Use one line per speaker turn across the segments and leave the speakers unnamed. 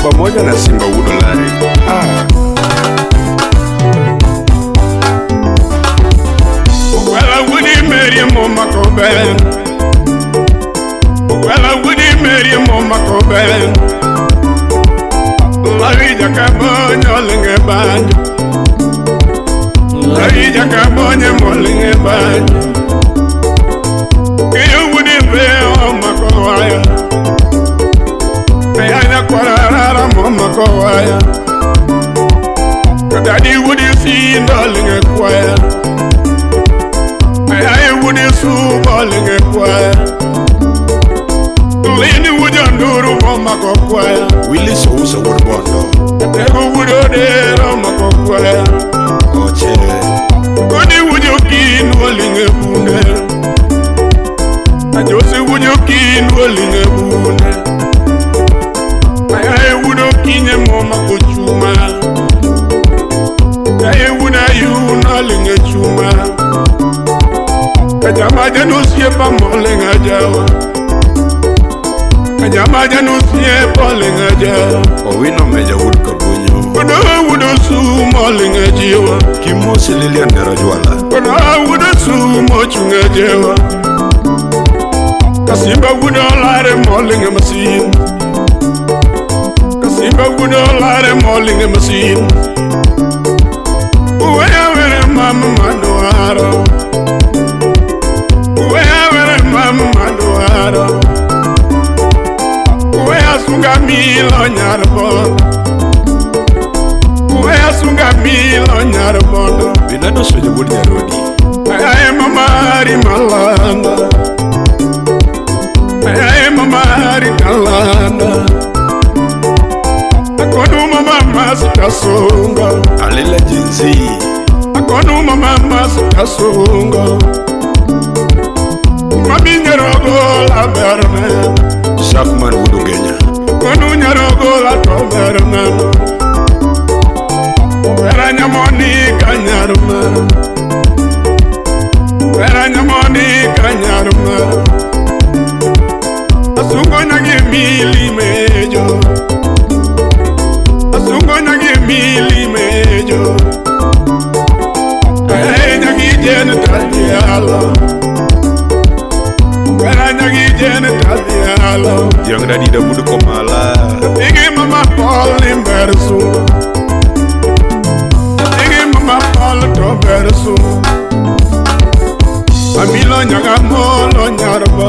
pamoja na Simba Udolari. Wala wudi meri moma koben, wala wudi meri moma koben. Lawy Jakabonyo linge banjo, Lawy Jakabonyo molinge banjo. Kiyo wudi veo makowaya, ayanya kwarara moma kowaya. Kadadi wudi findo linge kwaya, ayaye wudi subo linge kwaya. Lini wujanduru moma kokwaya, Willy Sousa Urbondo. Tego wudodero moma kokwaya, Oche. Kodi wujokin walinge bune, Ajose wujokin walinge bune. Ayaye wudokinye moma kochuma, Ayaye wudayuna linge chuma. Kajama janusie pa molenga jawa, Kajama janusie polenga jawa. Owino meja Jakabonyo, Kono wudo sumo linga jiwa. Kimosi Lilian Nerajwala, Kono wudo sumo chunga jawa. Kasimba wudo lare molinga masin, Kasimba wudo lare molinga masin. Uweya were mama manuaro, Uweya were mama manuaro. Sunga Amilo Nyabondo, Sunga Amilo Nyabondo. Binado soje wudi nyarodi, ayaye mamari malanda, ayaye mamari kalanda. Akonu mama masikasunga, alila jinzi. Akonu mama masikasunga, mami nyarogo la berme. Shakman Wudugenya, Konu nyarogo la tobermano, Vera nyamoni kanyarumano, Vera nyamoni kanyarumano. Asungo nyagi mili mejo, Asungo nyagi mili mejo. Ayaye nyagi jene tadialo, Vera nyagi jene tadialo. Yang dadi da budu komala, Igi mama Paul imbersu, Igi mama Paul to bersu. Amilo Nyabondo nyarba,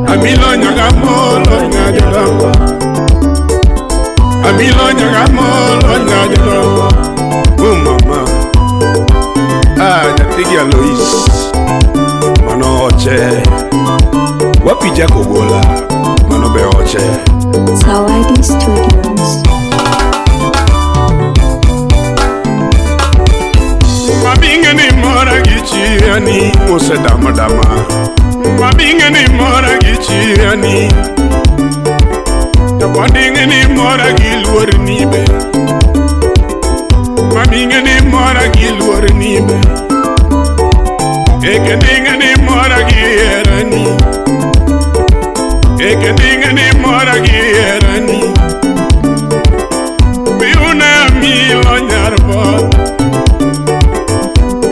Amilo Nyabondo nyarba, Amilo Nyabondo nyarba. Oh mama, nyatigi Alois, mano Oche. Wapi Jakobola, mano be Oche.
Zawadi Studios.
Mabinga ni mora gichiani, Mose dama dama. Mabinga ni mora gichiani, Japandinga ni mora gilwar nibe. Mabinga ni mora gilwar nibe. Ekendinga ni mora gierani, Ekendinga ni mora gierani. Biuna Amilo Nyabondo,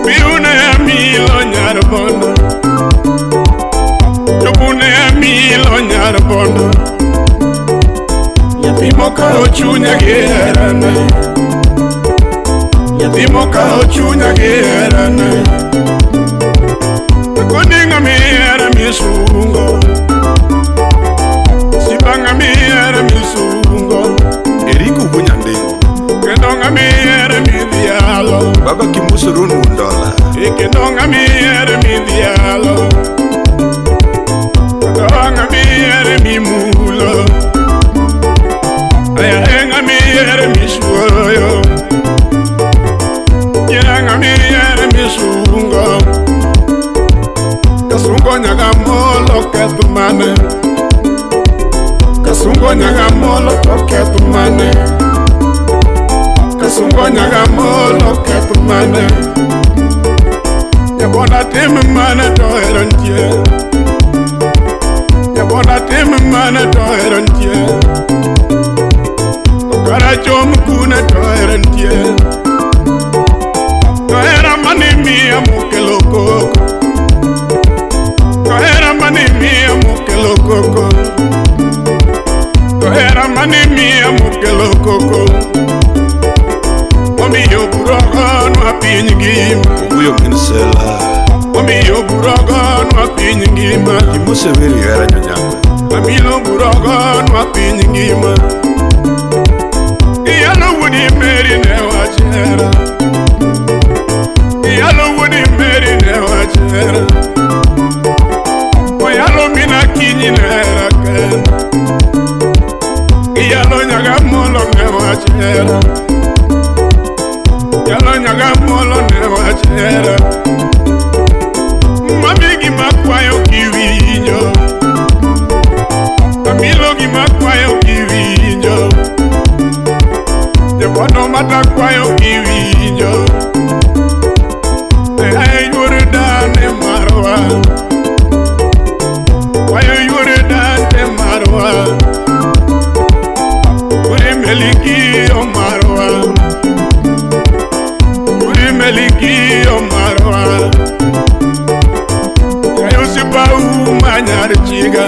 Biuna Amilo Nyabondo, Jobune Amilo Nyabondo. Yathimo ka ochunya gierani, Yathimo ka ochunya gierani. Kondinga miera misungo, Sibanga miera misungo.
Eriku Bunyandingo,
Kendonga miera midhialo,
Baba Kimusurun Mundola,
Kendonga miera midhialo, Kendonga miera mimulo, Ayahenga miera misuoyo, Yenga miera misungo. Kasungo nyagamolo ketumane, Kasungo nyagamolo ketumane, Kasungo nyagamolo ketumane. Yabona tim mane to erantie, Yabona tim mane to erantie. chom kuna toera ntie toera mani mia mukelo koko toera mani mia mukelo koko toera mani mia mukelo koko omiyo burogon wa piny ngima
Uyo minsela
omiyo burogon wa piny ngima
Kimuse veri hera nyanyako
Amilo burogon wa piny ngima Iyalo wudi meri ne wachera Iyalo wudi meri ne wachera Oyalo mina kinyi ne raken Iyalo nyaga molo ne wachera Iyalo nyaga molo ne wachera Mami gima kwayo kiwinjo Amilo gima kwayo kiwinjo Jebono mata kwayo kiwinjo Ay yure dane marwa Kwayo yure dane marwa Uri meliki o marwa Uri meliki o marwa Kayo sibau manyar chiga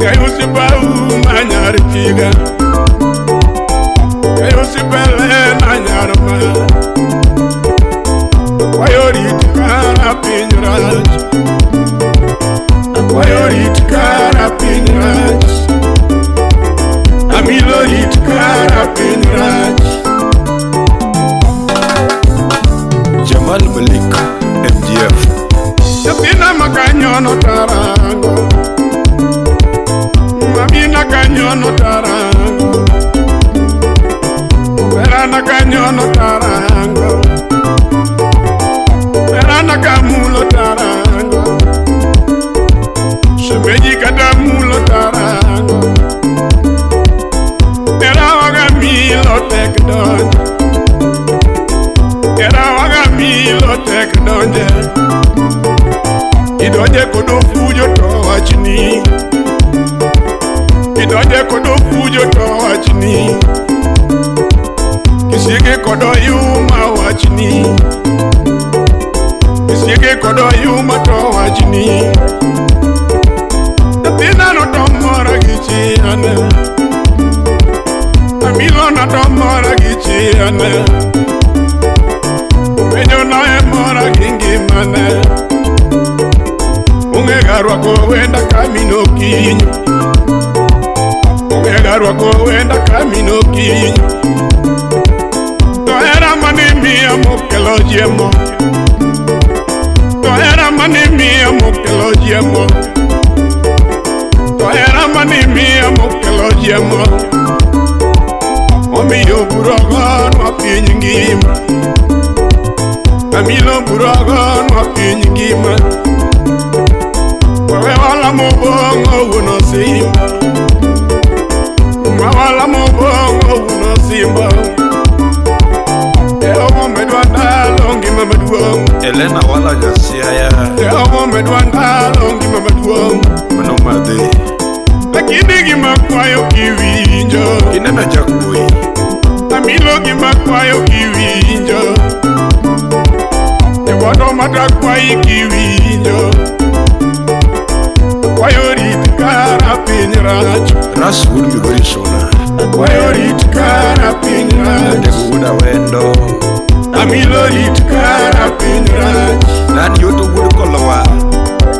Kayo sibau manyar chiga Kayo sibele nanyar ma Kwayo ritkara pinyraj Kwayo ritkara pinyraj Amilo ritkara pinyraj
Jamal Malik MGF
Yapina makanyono tarango Mamina kanyono tarango Verana kanyono tarango Verana kamulo tarango Shemeji katamulo tarango Era waga milo tek donje Era waga milo tek donje Idonje kodo fujo to wachni Idonje kodo fujo to wachni Kisiege kodo yuma wachni Kisiege kodo yuma to wachni Tatina no tomora gichiane Amilo na tomora gichiane Menyo na emora gingimane Ungegarwa ko wenda kamino kinyo Ungegarwa ko wenda kamino kinyo Toera mani mia mukelo jemo Toera mani mia mukelo jemo Toera mani mia mukelo jemo Omiyo burogon wa piny ngima Amilo burogon wa piny ngima Wala mobongo uno simba Wala mobongo uno simba Ewa medwa ndalo ngima maduong
Elena wala nyasiaya
Ewa medwa ndalo ngima maduong
Mano madhi
Lakini gima kwayo kiwinjo
Inena jakbui
Amilo gima kwayo kiwinjo Ebono mata kwayi kiwinjo Kwayo ritkara piny rach
Ras wood migori sona
Kwayo ritkara piny rach
Dego wuda wendo
Amilo ritkara piny rach
Lan yoto wood kolowa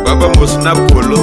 Baba mosna polo